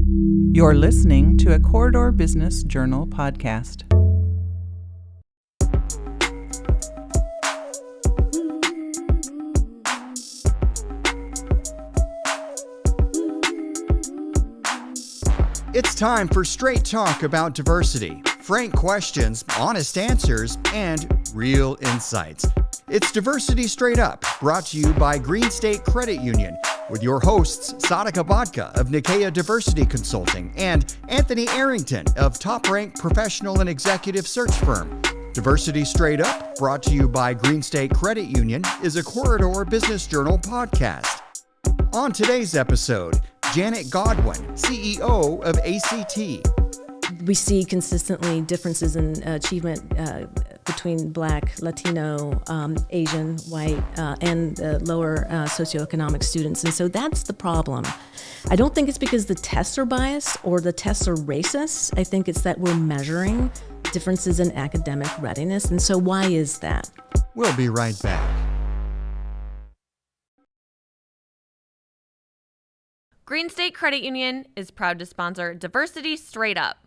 You're listening to a Corridor Business Journal podcast. It's time for straight talk about diversity, frank questions, honest answers, and real insights. It's Diversity Straight Up, brought to you by Green State Credit Union, with your hosts Sarika Bhakta of Nikkei Diversity Consulting and Anthony Arrington of Top Rank Professional and Executive Search Firm. Diversity Straight Up, brought to you by Green State Credit Union, is a Corridor Business Journal podcast. On today's episode, Janet Godwin, CEO of ACT. We see consistently differences in achievement between Black, Latino, Asian, white, and lower socioeconomic students. And so that's the problem. I don't think it's because the tests are biased or the tests are racist. I think it's that we're measuring differences in academic readiness. And so why is that? We'll be right back. Green State Credit Union is proud to sponsor Diversity Straight Up.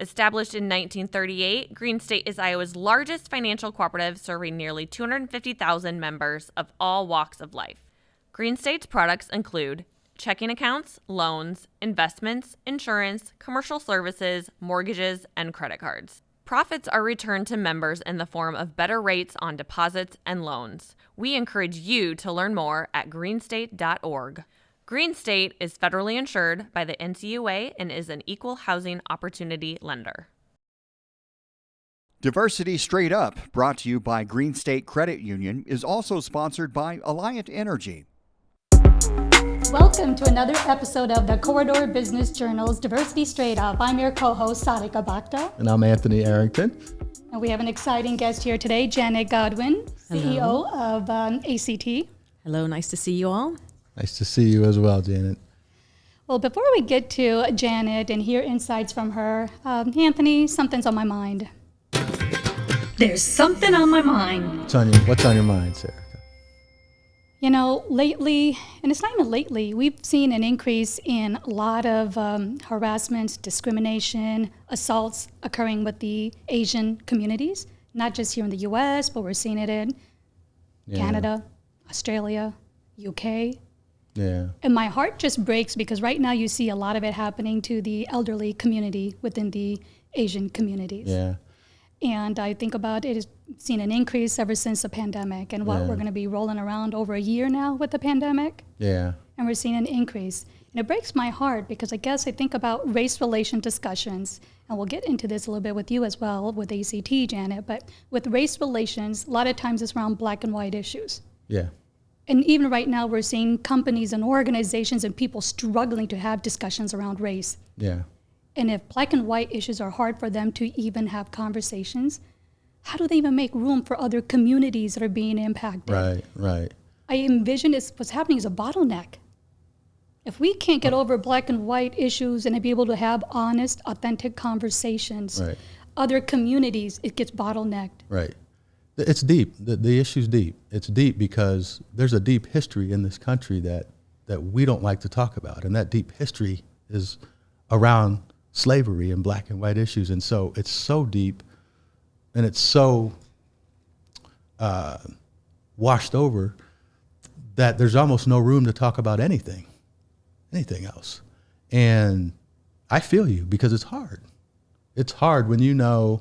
Established in 1938, Green State is Iowa's largest financial cooperative, serving nearly 250,000 members of all walks of life. Green State's products include checking accounts, loans, investments, insurance, commercial services, mortgages, and credit cards. Profits are returned to members in the form of better rates on deposits and loans. We encourage you to learn more at greenstate.org. Green State is federally insured by the NCUA and is an equal housing opportunity lender. Diversity Straight Up, brought to you by Green State Credit Union, is also sponsored by Alliant Energy. Welcome to another episode of the Corridor Business Journal's Diversity Straight Up. I'm your co-host, Sarika Bhakta. And I'm Anthony Arrington. And we have an exciting guest here today, Janet Godwin, Hello. CEO of ACT. Hello, nice to see you all. Nice to see you as well, Janet. Well, before we get to Janet and hear insights from her, Anthony, something's on my mind. There's something on my mind. What's on your mind, Sarika? You know, lately, and it's not even lately, we've seen an increase in a lot of harassment, discrimination, assaults occurring with the Asian communities, not just here in the U.S., but we're seeing it in Canada, Australia, UK. Yeah. And my heart just breaks because right now you see a lot of it happening to the elderly community within the Asian communities. Yeah. And I think about it has seen an increase ever since the pandemic and what we're going to be rolling around over a year now with the pandemic. Yeah. And we're seeing an increase. And it breaks my heart because I think about race relation discussions, and we'll get into this a little bit with you as well with ACT, Janet, but with race relations, a lot of times it's around black and white issues. Yeah. And even right now, we're seeing companies and organizations and people struggling to have discussions around race. Yeah. And if black and white issues are hard for them to even have conversations, how do they even make room for other communities that are being impacted? Right. I envision what's happening is a bottleneck. If we can't get over black and white issues and be able to have honest, authentic conversations, other communities, it gets bottlenecked. Right. It's deep. The issue's deep. It's deep because there's a deep history in this country that we don't like to talk about. And that deep history is around slavery and black and white issues. And so it's so deep and it's so washed over that there's almost no room to talk about anything else. And I feel you because it's hard. It's hard when you know.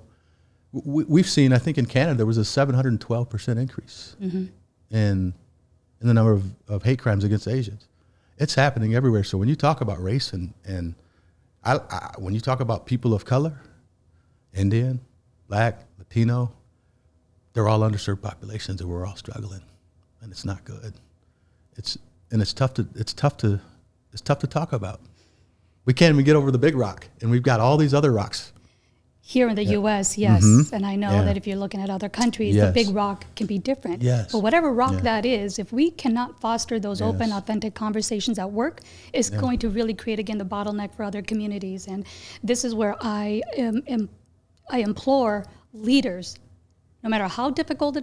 We've seen, I think in Canada, there was a 712% increase in the number of hate crimes against Asians. It's happening everywhere. So when you talk about race and when you talk about people of color, Indian, Black, Latino, they're all underserved populations and we're all struggling, and it's not good. It's tough to talk about. We can't even get over the big rock, and we've got all these other rocks. Here in the U.S., yes. Mm-hmm. And I know that if you're looking at other countries, the big rock can be different. Yes. But whatever rock that is, if we cannot foster those open, authentic conversations at work, it's going to really create, again, the bottleneck for other communities. And this is where I implore leaders, no matter how difficult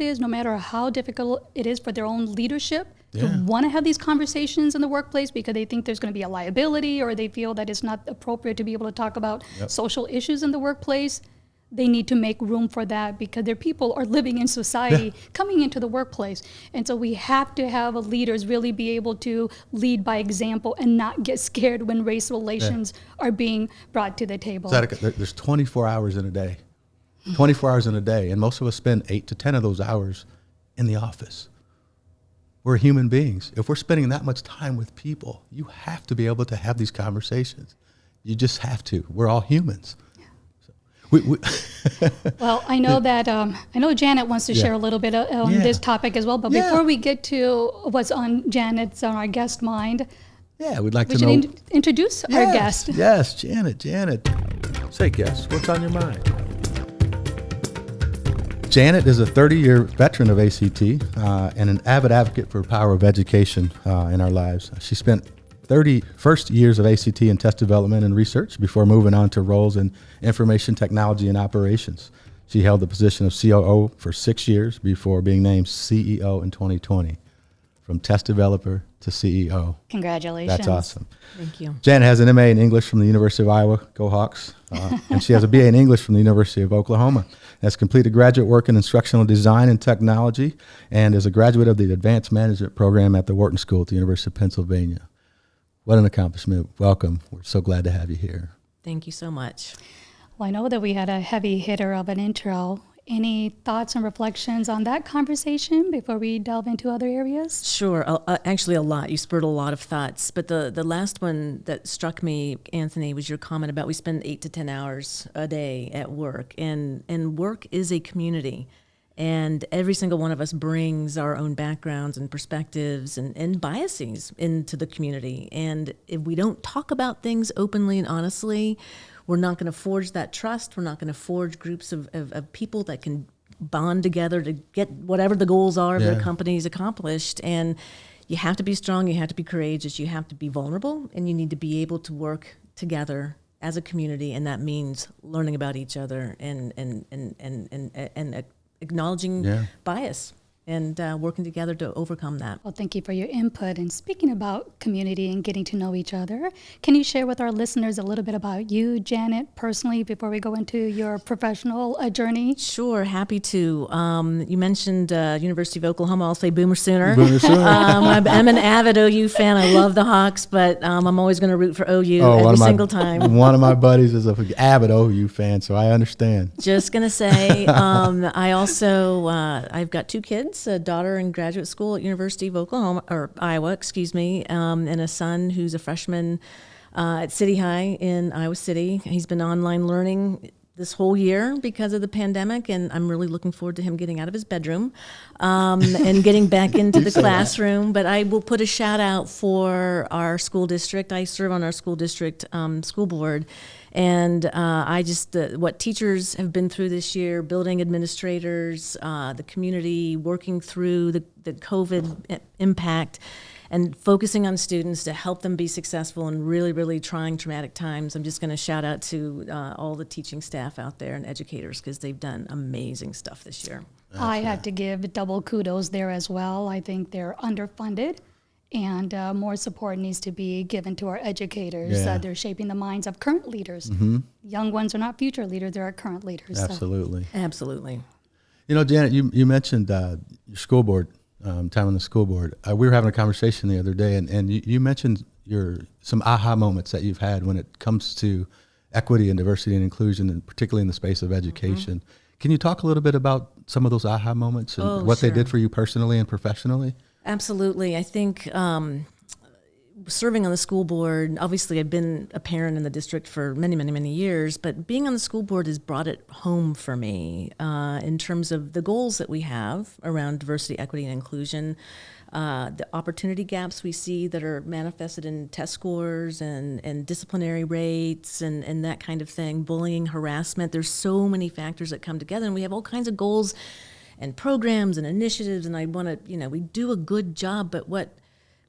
it is for their own leadership, who want to have these conversations in the workplace because they think there's going to be a liability, or they feel that it's not appropriate to be able to talk about social issues in the workplace. They need to make room for that because their people are living in society, coming into the workplace. And so we have to have leaders really be able to lead by example and not get scared when race relations are being brought to the table. Sarika, there's 24 hours in a day. 24 hours in a day, and most of us spend 8 to 10 of those hours in the office. We're human beings. If we're spending that much time with people, you have to be able to have these conversations. You just have to. We're all humans. Well, I know that I know Janet wants to share a little bit on this topic as well. But before we get to what's on our guest mind, we'd like we to should know. Introduce our guest. Yes, Janet. Say, guest, what's on your mind? Janet is a 30-year veteran of ACT and an avid advocate for the power of education in our lives. She spent 30 first years of ACT in test development and research before moving on to roles in information technology and operations. She held the position of COO for 6 years before being named CEO in 2020. From test developer to CEO. Congratulations. That's awesome. Thank you. Janet has an MA in English from the University of Iowa, go Hawks, and she has a BA in English from the University of Oklahoma. Has completed graduate work in instructional design and technology, and is a graduate of the Advanced Management Program at the Wharton School at the University of Pennsylvania. What an accomplishment. Welcome. We're so glad to have you here. Thank you so much. Well, I know that we had a heavy hitter of an intro. Any thoughts and reflections on that conversation before we delve into other areas? Sure. Actually, a lot. You spurred a lot of thoughts. But the last one that struck me, Anthony, was your comment about we spend 8 to 10 hours a day at work. And work is a community. And every single one of us brings our own backgrounds and perspectives and biases into the community. And if we don't talk about things openly and honestly, we're not going to forge that trust. We're not going to forge groups of people that can bond together to get whatever the goals are of their companies accomplished. And you have to be strong. You have to be courageous. You have to be vulnerable. And you need to be able to work together as a community. And that means learning about each other and acknowledging bias and working together to overcome that. Well, thank you for your input. And speaking about community and getting to know each other, can you share with our listeners a little bit about you, Janet, personally, before we go into your professional journey? Sure, happy to. You mentioned University of Oklahoma. I'll say Boomer Sooner. Boomer Sooner. I'm an avid OU fan. I love the Hawks, but I'm always going to root for OU every single time. One of my buddies is an avid OU fan, so I understand. Just going to say, I also, I've got 2 kids, a daughter in graduate school at University of Iowa, and a son who's a freshman at City High in Iowa City. He's been online learning this whole year because of the pandemic, and I'm really looking forward to him getting out of his bedroom and getting back into the classroom. But I will put a shout out for our school district. I serve on our school district school board, and I just what teachers have been through this year, building administrators, the community, working through the COVID impact, and focusing on students to help them be successful in really, really trying, traumatic times. I'm just going to shout out to all the teaching staff out there and educators because they've done amazing stuff this year. I have to give double kudos there as well. I think they're underfunded, and more support needs to be given to our educators. They're shaping the minds of current leaders. Mm-hmm. Young ones are not future leaders, they're our current leaders. Absolutely. So. Absolutely. You know, Janet, you mentioned your school board. Time on the school board. We were having a conversation the other day, and you mentioned some aha moments that you've had when it comes to equity and diversity and inclusion, and particularly in the space of education. Mm-hmm. Can you talk a little bit about some of those aha moments and what they did for you personally and professionally? Absolutely. I think serving on the school board, obviously I've been a parent in the district for many, many, many years, but being on the school board has brought it home for me in terms of the goals that we have around diversity, equity, and inclusion, the opportunity gaps we see that are manifested in test scores and disciplinary rates and that kind of thing, bullying, harassment. There's so many factors that come together, and we have all kinds of goals and programs and initiatives, and I want to, we do a good job, but what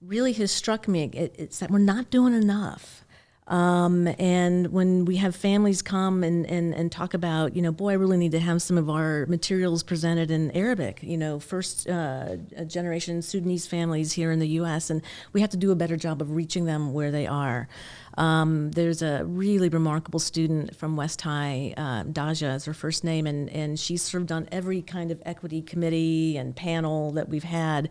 really has struck me, it's that we're not doing enough. And when we have families come and talk about, boy, I really need to have some of our materials presented in Arabic, first generation Sudanese families here in the U.S., and we have to do a better job of reaching them where they are. There's a really remarkable student from West High, Daja is her first name, and she's served on every kind of equity committee and panel that we've had.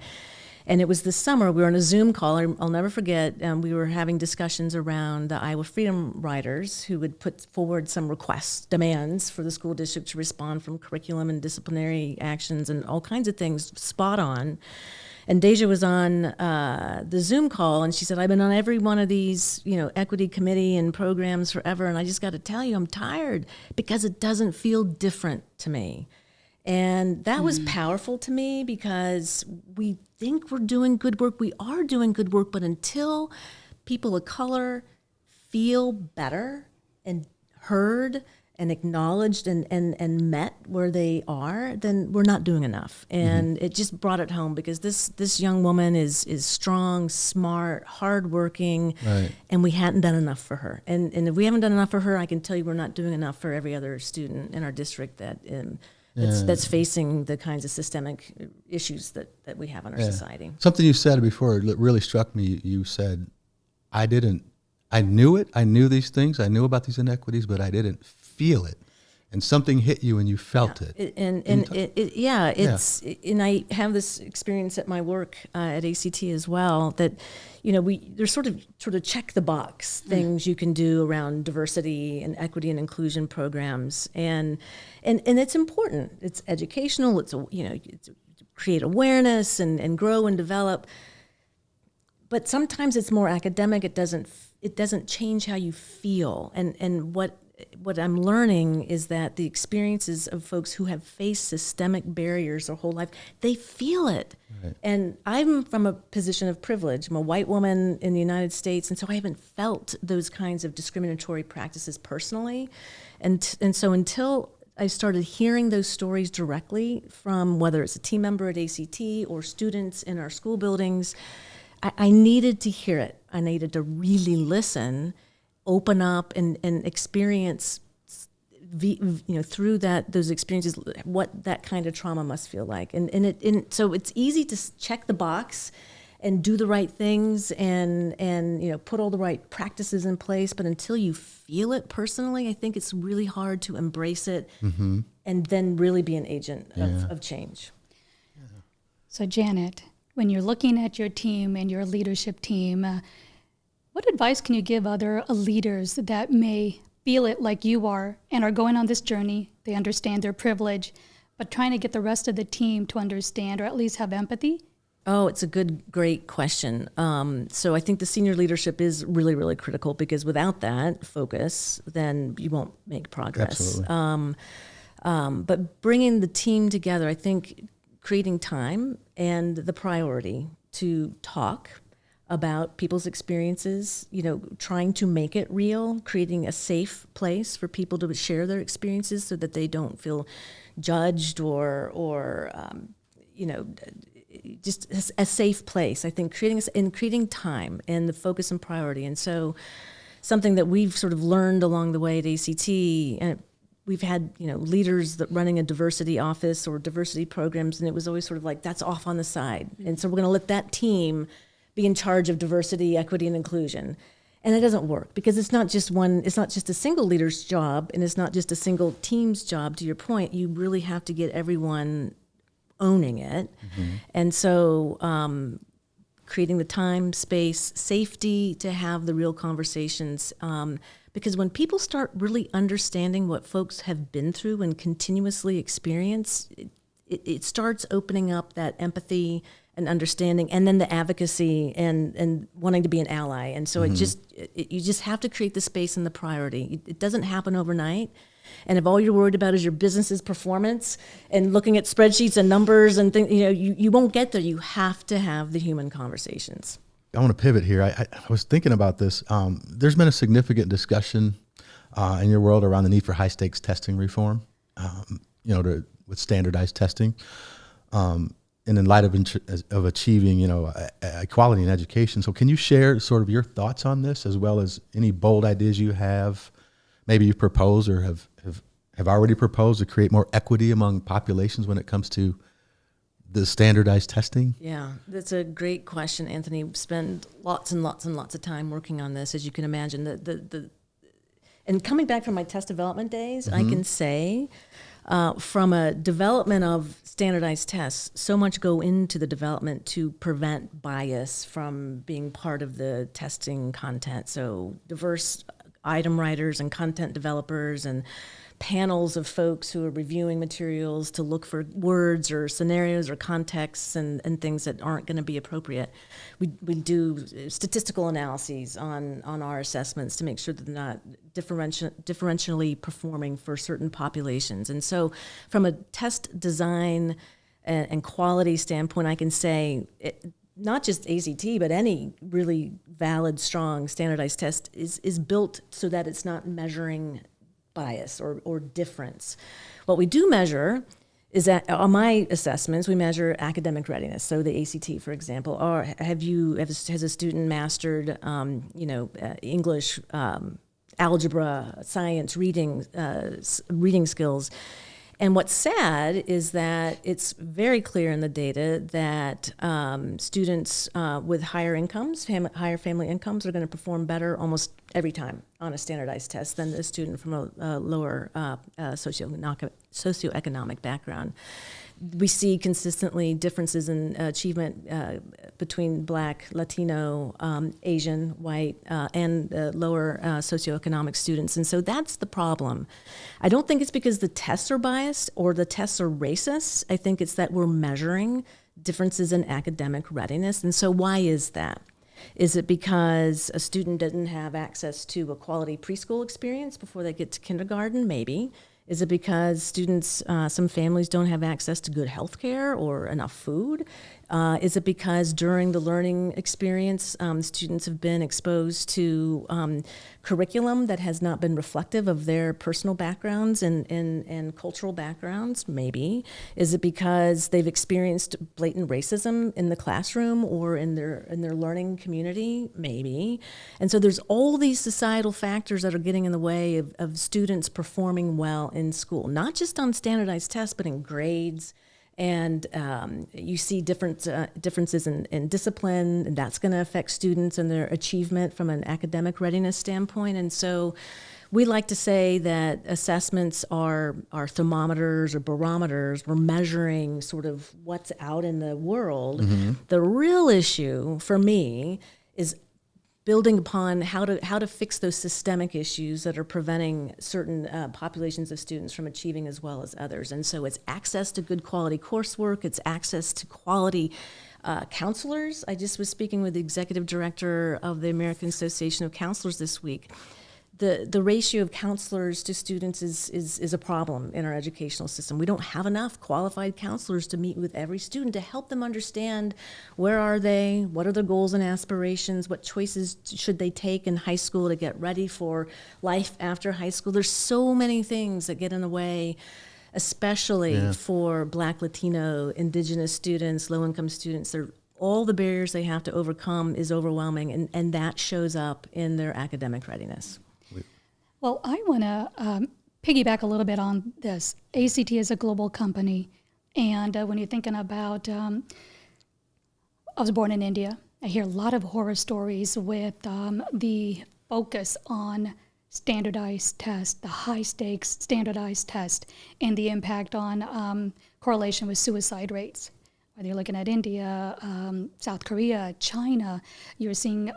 And it was this summer, we were on a Zoom call, I'll never forget, we were having discussions around the Iowa Freedom Riders who would put forward some requests, demands for the school district to respond from curriculum and disciplinary actions and all kinds of things, spot on. And Deja was on the Zoom call, and she said, I've been on every one of these, equity committee and programs forever, and I just got to tell you, I'm tired because it doesn't feel different to me. And that was powerful to me because we think we're doing good work. We are doing good work, but until people of color feel better and heard and acknowledged and met where they are, then we're not doing enough. And it just brought it home because this young woman is strong, smart, hardworking, Right. and we hadn't done enough for her. And if we haven't done enough for her, I can tell you we're not doing enough for every other student in our district that's facing the kinds of systemic issues that we have in our society. Something you said before that really struck me. You said, I knew it. I knew these things. I knew about these inequities, but I didn't feel it. And something hit you and you felt it. And I have this experience at my work at ACT as well that, there's sort of check the box things you can do around diversity and equity and inclusion programs. And it's important. It's educational. It's create awareness and grow and develop. But sometimes it's more academic. It doesn't change how you feel. And what I'm learning is that the experiences of folks who have faced systemic barriers their whole life, they feel it. Right. And I'm from a position of privilege. I'm a white woman in the United States, and so I haven't felt those kinds of discriminatory practices personally. And so until I started hearing those stories directly from whether it's a team member at ACT or students in our school buildings, I needed to hear it. I needed to really listen, open up and experience through those experiences what that kind of trauma must feel like. And so it's easy to check the box and do the right things and put all the right practices in place, but until you feel it personally, I think it's really hard to embrace it and then really be an agent of change. So Janet, when you're looking at your team and your leadership team, what advice can you give other leaders that may feel it like you are and are going on this journey? They understand their privilege, but trying to get the rest of the team to understand or at least have empathy? Oh, it's a great question. So I think the senior leadership is really, really critical because without that focus, then you won't make progress. Absolutely. But bringing the team together, I think creating time and the priority to talk about people's experiences, trying to make it real, creating a safe place for people to share their experiences so that they don't feel judged or just a safe place. I think creating time and the focus and priority. And so something that we've sort of learned along the way at ACT, and we've had, leaders that running a diversity office or diversity programs, and it was always sort of like, that's off on the side. And so we're going to let that team be in charge of diversity, equity, and inclusion. And it doesn't work because it's not just a single leader's job, and it's not just a single team's job, to your point. You really have to get everyone owning it. And so creating the time, space, safety to have the real conversations. Because when people start really understanding what folks have been through and continuously experience, it starts opening up that empathy and understanding, and then the advocacy and wanting to be an ally. And so you just have to create the space and the priority. It doesn't happen overnight. And if all you're worried about is your business's performance and looking at spreadsheets and numbers and things, you won't get there. You have to have the human conversations. I want to pivot here. I was thinking about this. There's been a significant discussion in your world around the need for high stakes testing reform, with standardized testing. and in light of achieving, equality in education. So can you share sort of your thoughts on this, as well as any bold ideas you have, maybe you've proposed or have already proposed to create more equity among populations when it comes to the standardized testing? Yeah, that's a great question, Anthony. We spend lots and lots and lots of time working on this, as you can imagine. And coming back from my test development days, I can say from a development of standardized tests, so much go into the development to prevent bias from being part of the testing content. So diverse item writers and content developers and panels of folks who are reviewing materials to look for words or scenarios or contexts and things that aren't going to be appropriate. We do statistical analyses on our assessments to make sure that they're not differentially performing for certain populations. And so from a test design and quality standpoint, I can say not just ACT, but any really valid, strong, standardized test is built so that it's not measuring bias or difference. What we do measure is that on my assessments, we measure academic readiness. So the ACT, for example, or has a student mastered, English, algebra, science, reading skills. And what's sad is that it's very clear in the data that students with higher incomes, higher family incomes, are going to perform better almost every time on a standardized test than a student from a lower socioeconomic background. We see consistently differences in achievement between Black, Latino, Asian, white, and lower socioeconomic students. And so that's the problem. I don't think it's because the tests are biased or the tests are racist. I think it's that we're measuring differences in academic readiness. And so why is that? Is it because a student doesn't have access to a quality preschool experience before they get to kindergarten? Maybe. Is it because students, some families don't have access to good health care or enough food? Is it because during the learning experience, students have been exposed to curriculum that has not been reflective of their personal backgrounds and cultural backgrounds? Maybe. Is it because they've experienced blatant racism in the classroom or in their learning community? Maybe. And so there's all these societal factors that are getting in the way of students performing well in school, not just on standardized tests, but in grades. And you see differences in discipline, and that's going to affect students and their achievement from an academic readiness standpoint. And so we like to say that assessments are thermometers or barometers. We're measuring sort of what's out in the world. Mm-hmm. The real issue for me is building upon how to fix those systemic issues that are preventing certain populations of students from achieving as well as others. And so it's access to good quality coursework, it's access to quality counselors. I just was speaking with the executive director of the American Association of Counselors this week. The ratio of counselors to students is a problem in our educational system. We don't have enough qualified counselors to meet with every student to help them understand where are they, what are their goals and aspirations, what choices should they take in high school to get ready for life after high school. There's so many things that get in the way, especially for Black, Latino, Indigenous students, low-income students. All the barriers they have to overcome is overwhelming, and that shows up in their academic readiness. Well, I want to piggyback a little bit on this. ACT is a global company, and when you're thinking about, I was born in India. I hear a lot of horror stories with the focus on standardized tests, the high stakes standardized test, and the impact on correlation with suicide rates. Whether you're looking at India, South Korea, China, you're seeing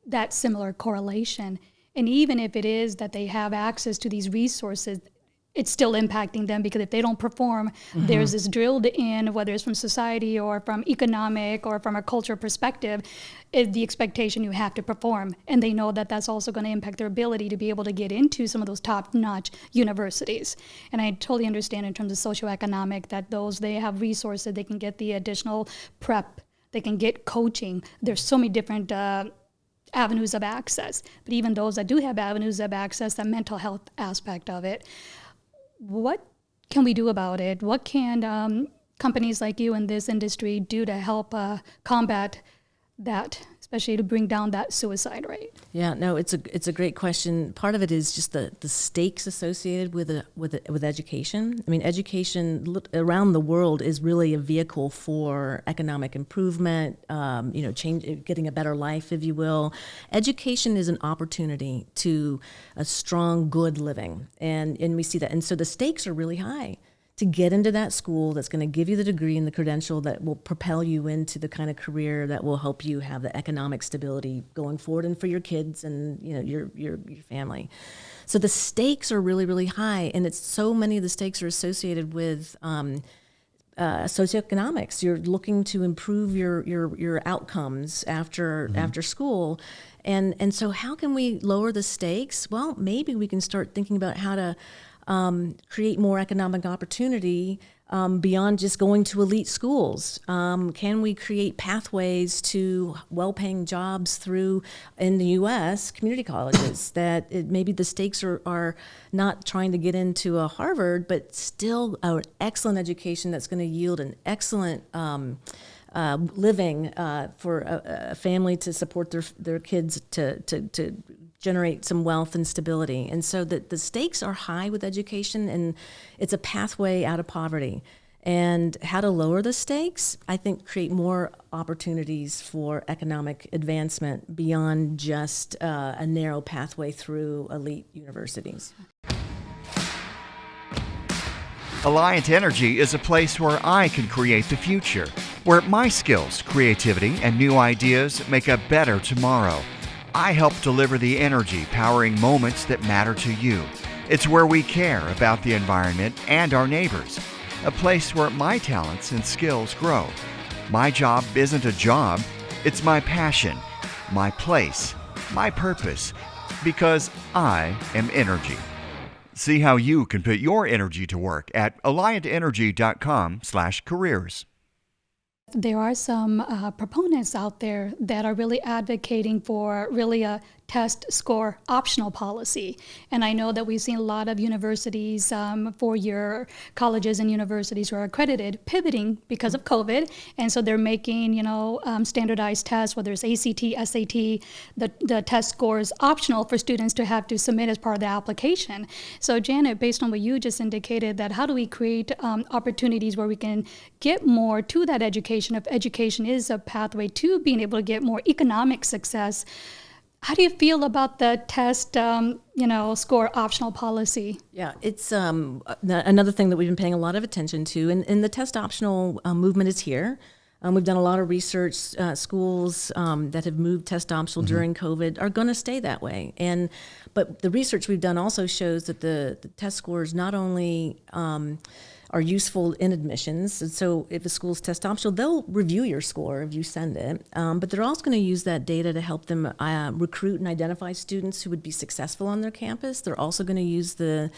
that similar correlation. And even if it is that they have access to these resources, it's still impacting them, because if they don't perform, there's this drilled in, whether it's from society or from economic or from a culture perspective, is the expectation you have to perform. And they know that that's also going to impact their ability to be able to get into some of those top-notch universities. And I totally understand in terms of socioeconomic that they have resources, they can get the additional prep, they can get coaching. There's so many different avenues of access, but even those that do have avenues of access, the mental health aspect of it, what can we do about it? What can companies like you in this industry do to help combat that, especially to bring down that suicide rate? Yeah, no, it's a great question. Part of it is just the stakes associated with education. I mean, education around the world is really a vehicle for economic improvement, getting a better life, if you will. Education is an opportunity to a strong, good living, and we see that. And so the stakes are really high to get into that school that's going to give you the degree and the credential that will propel you into the kind of career that will help you have the economic stability going forward and for your kids and your family. So the stakes are really, really high, and it's so many of the stakes are associated with socioeconomics. You're looking to improve your outcomes after school. And so how can we lower the stakes? Well, maybe we can start thinking about how to create more economic opportunity beyond just going to elite schools. Can we create pathways to well-paying jobs through, in the U.S., community colleges that maybe the stakes are not trying to get into a Harvard, but still an excellent education that's going to yield an excellent living for a family to support their kids to generate some wealth and stability. And so the stakes are high with education, and it's a pathway out of poverty. And how to lower the stakes, I think, create more opportunities for economic advancement beyond just a narrow pathway through elite universities. Alliant Energy is a place where I can create the future, where my skills, creativity, and new ideas make a better tomorrow. I help deliver the energy powering moments that matter to you. It's where we care about the environment and our neighbors. A place where my talents and skills grow. My job isn't a job, it's my passion, my place, my purpose, because I am energy. See how you can put your energy to work at alliantenergy.com/careers. There are some proponents out there that are really advocating for really a test score optional policy. And I know that we've seen a lot of universities, four-year colleges and universities who are accredited, pivoting because of COVID. And so they're making, standardized tests, whether it's ACT, SAT, the test scores optional for students to have to submit as part of the application. So Janet, based on what you just indicated, that how do we create opportunities where we can get more to that education if education is a pathway to being able to get more economic success? How do you feel about the test, score optional policy? Yeah, it's another thing that we've been paying a lot of attention to, and the test optional movement is here. We've done a lot of research. Schools that have moved test optional during COVID are going to stay that way. But the research we've done also shows that the test scores not only are useful in admissions. And so if a school's test optional, they'll review your score if you send it. But they're also going to use that data to help them recruit and identify students who would be successful on their campus. They're also going to use the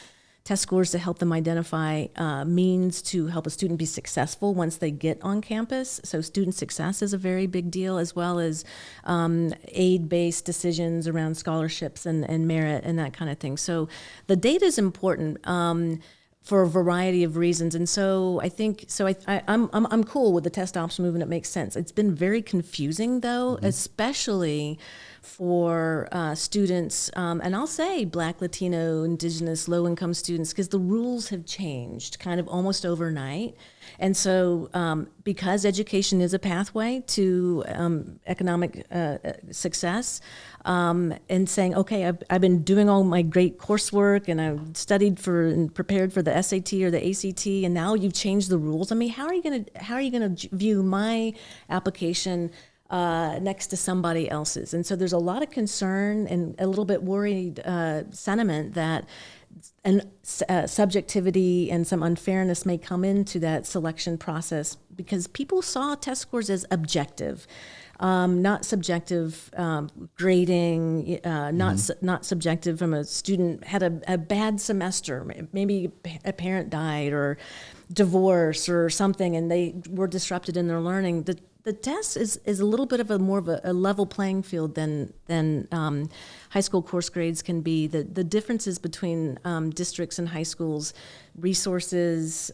test scores to help them identify means to help a student be successful once they get on campus. So student success is a very big deal, as well as aid-based decisions around scholarships and merit and that kind of thing. So the data is important. For a variety of reasons, and so I think I'm cool with the test option movement. It makes sense. It's been very confusing though, especially for students, and I'll say Black, Latino, Indigenous, low-income students, because the rules have changed kind of almost overnight. And so because education is a pathway to economic success, and saying, okay, I've been doing all my great coursework and I've studied for and prepared for the SAT or the ACT, and now you've changed the rules. I mean, how are you going to view my application next to somebody else's? And so there's a lot of concern and a little bit worried sentiment that subjectivity and some unfairness may come into that selection process because people saw test scores as objective, not subjective grading, not subjective from a student had a bad semester, maybe a parent died or divorce or something, and they were disrupted in their learning. The test is a little bit of more of a level playing field than high school course grades can be, the differences between districts and high schools, resources,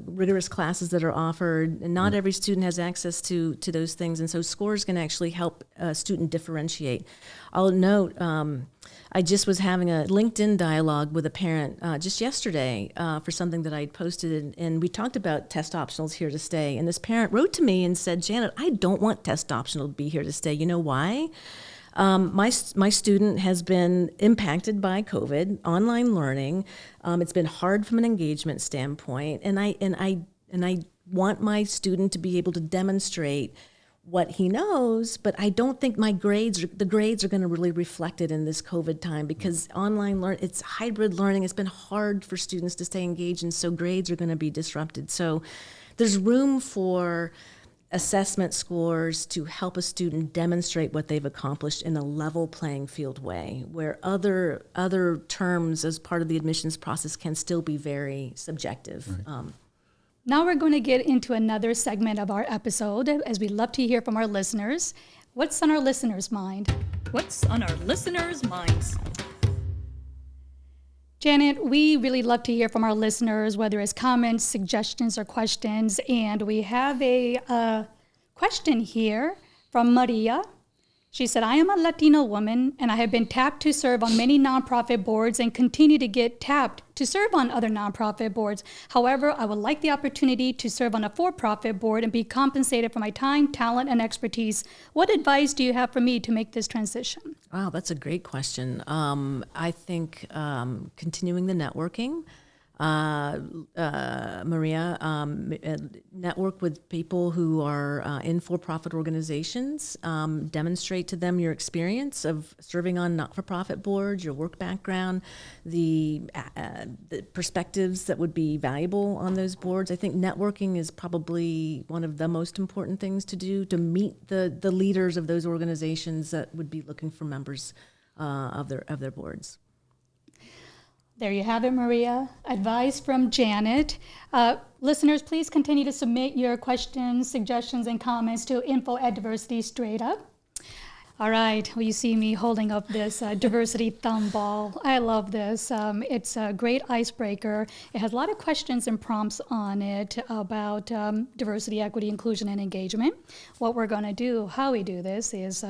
rigorous classes that are offered, and not every student has access to those things, and so scores can actually help a student differentiate. I'll note, I just was having a LinkedIn dialogue with a parent just yesterday for something that I posted, and we talked about test optionals here to stay. And this parent wrote to me and said, Janet, I don't want test optional to be here to stay. You know why? My student has been impacted by COVID, online learning. It's been hard from an engagement standpoint, and I want my student to be able to demonstrate what he knows, but I don't think the grades are going to really reflect it in this COVID time, because online it's hybrid learning. It's been hard for students to stay engaged, and so grades are going to be disrupted. So there's room for assessment scores to help a student demonstrate what they've accomplished in a level playing field way, where other terms as part of the admissions process can still be very subjective. Right. Now we're going to get into another segment of our episode, as we love to hear from our listeners. What's on our listeners' mind? What's on our listeners' minds? Janet, we really love to hear from our listeners, whether it's comments, suggestions, or questions. And we have a question here from Maria. She said, I am a Latino woman, and I have been tapped to serve on many nonprofit boards and continue to get tapped to serve on other nonprofit boards. However, I would like the opportunity to serve on a for-profit board and be compensated for my time, talent, and expertise. What advice do you have for me to make this transition? Wow, that's a great question. I think continuing the networking, Maria, network with people who are in for-profit organizations, demonstrate to them your experience of serving on not-for-profit boards, your work background, the perspectives that would be valuable on those boards. I think networking is probably one of the most important things to do, to meet the leaders of those organizations that would be looking for members of their boards. There you have it, Maria. Advice from Janet. Listeners, please continue to submit your questions, suggestions, and comments to info@DiversityStraightUp. All right, well, you see me holding up this diversity thumb ball. I love this. It's a great icebreaker. It has a lot of questions and prompts on it about diversity, equity, inclusion, and engagement. What we're going to do, how we do this, is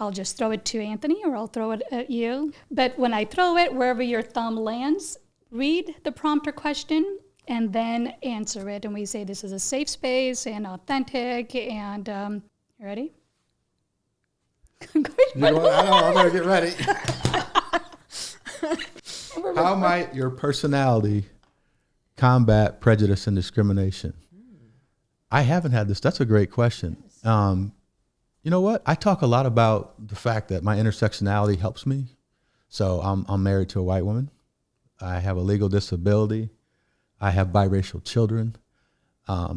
I'll just throw it to Anthony, or I'll throw it at you. But when I throw it, wherever your thumb lands, read the prompt or question and then answer it. And we say this is a safe space and authentic. And you ready? You know what? I know, I'm going to get ready. How might your personality combat prejudice and discrimination? I haven't had this. That's a great question. You know what? I talk a lot about the fact that my intersectionality helps me. So I'm married to a white woman. I have a legal disability. I have biracial children.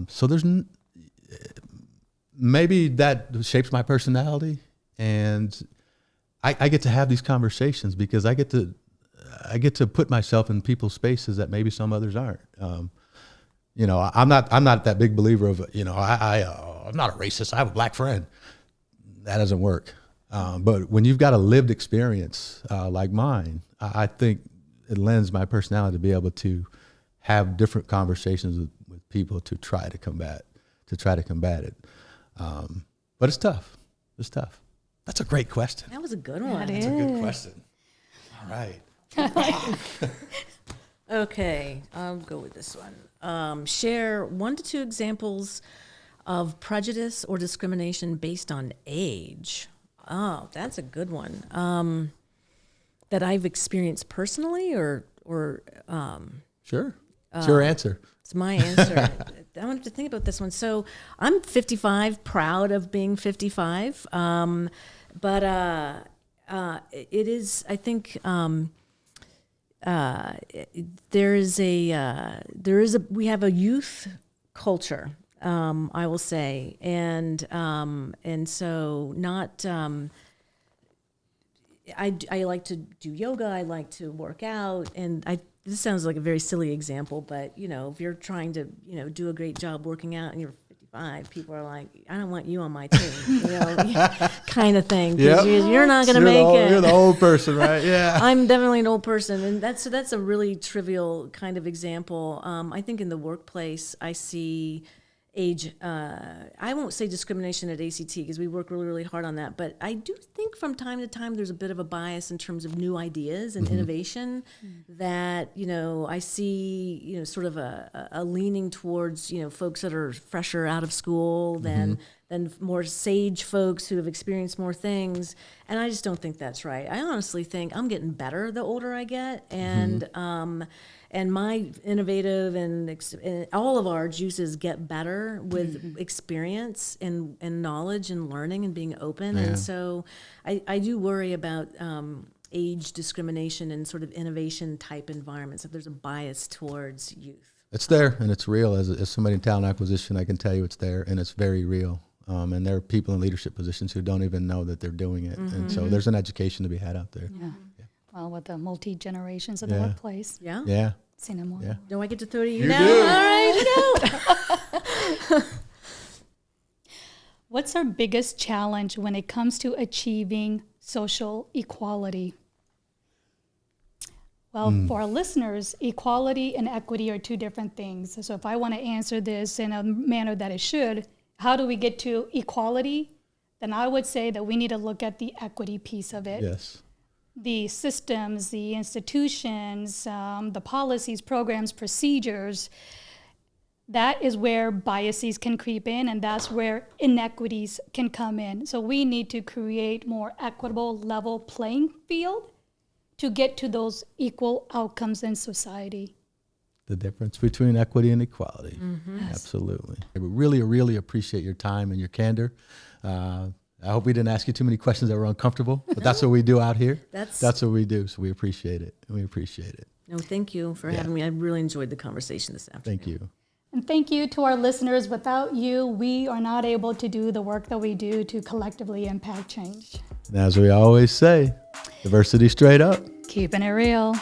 So there's maybe that shapes my personality. And I get to have these conversations because I get to put myself in people's spaces that maybe some others aren't. You know, I'm not that big believer of, you know, I'm not a racist. I have a black friend. That doesn't work. But when you've got a lived experience like mine, I think it lends my personality to be able to have different conversations with people to try to combat it. But it's tough. It's tough. That's a great question. That was a good one. That's a good question. All right. Okay, I'll go with this one. Share 1 to 2 examples of prejudice or discrimination based on age. Oh, that's a good one. That I've experienced personally, or Sure. It's your answer. It's my answer. I wanted to think about this one. So I'm 55, proud of being 55. But it is, I think, we have a youth culture, I will say, and so not. I like to do yoga. I like to work out, and this sounds like a very silly example, but you know, if you're trying to, you know, do a great job working out and you're 55, people are like, I don't want you on my team. You know, kind of thing. 'Cause Yep. You're not going to make it. You're the old person, right? Yeah. I'm definitely an old person, and that's a really trivial kind of example. I think in the workplace, I see age. I won't say discrimination at ACT because we work really, really hard on that. But I do think from time to time there's a bit of a bias in terms of new ideas and innovation. That I see sort of a leaning towards folks that are fresher out of school than more sage folks who have experienced more things. And I just don't think that's right. I honestly think I'm getting better the older I get, and my innovative and all of our juices get better with experience and knowledge and learning and being open. And so I do worry about age discrimination and sort of innovation type environments, if there's a bias towards youth. It's there and it's real. As somebody in talent acquisition, I can tell you it's there and it's very real. And there are people in leadership positions who don't even know that they're doing it. And so there's an education to be had out there. Yeah. Well, with the multi-generations of the workplace. Yeah? Yeah. Seen them all. Yeah. Do I get to throw to you, You now? do. All right, go. What's our biggest challenge when it comes to achieving social equality? Well, for our listeners, equality and equity are two different things. So if I want to answer this in a manner that it should, how do we get to equality? Then I would say that we need to look at the equity piece of it. Yes. The systems, the institutions, the policies, programs, procedures, that is where biases can creep in, and that's where inequities can come in. So we need to create more equitable, level playing field to get to those equal outcomes in society. The difference between equity and equality. Absolutely. I really, really appreciate your time and your candor. I hope we didn't ask you too many questions that were uncomfortable, but that's what we do out here. That's what we do. So we appreciate it. We appreciate it. No, thank you for having me. I really enjoyed the conversation this afternoon. Thank you. And thank you to our listeners. Without you, we are not able to do the work that we do to collectively impact change. And as we always say, diversity straight up. Keeping it real.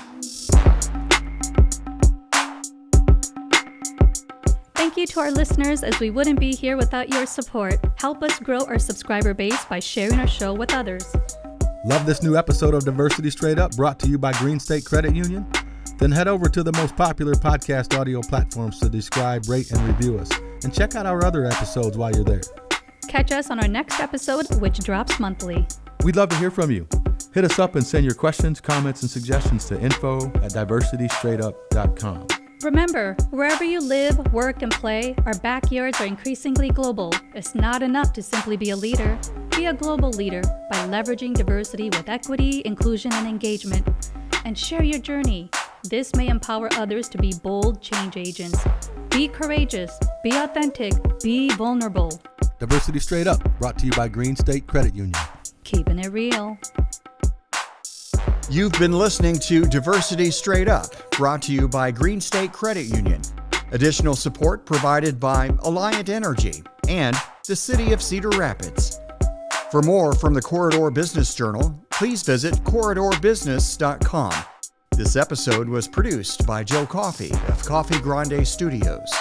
Thank you to our listeners, as we wouldn't be here without your support. Help us grow our subscriber base by sharing our show with others. Love this new episode of Diversity Straight Up, brought to you by Green State Credit Union? Then head over to the most popular podcast audio platforms to describe, rate, and review us. And check out our other episodes while you're there. Catch us on our next episode, which drops monthly. We'd love to hear from you. Hit us up and send your questions, comments, and suggestions to info@diversitystraightup.com. Remember, wherever you live, work, and play, our backyards are increasingly global. It's not enough to simply be a leader. Be a global leader by leveraging diversity with equity, inclusion, and engagement. And share your journey. This may empower others to be bold change agents. Be courageous, be authentic, be vulnerable. Diversity Straight Up, brought to you by Green State Credit Union. Keeping it real. You've been listening to Diversity Straight Up, brought to you by Green State Credit Union. Additional support provided by Alliant Energy and the City of Cedar Rapids. For more from the Corridor Business Journal, please visit corridorbusiness.com. This episode was produced by Joe Coffey of Coffee Grande Studios.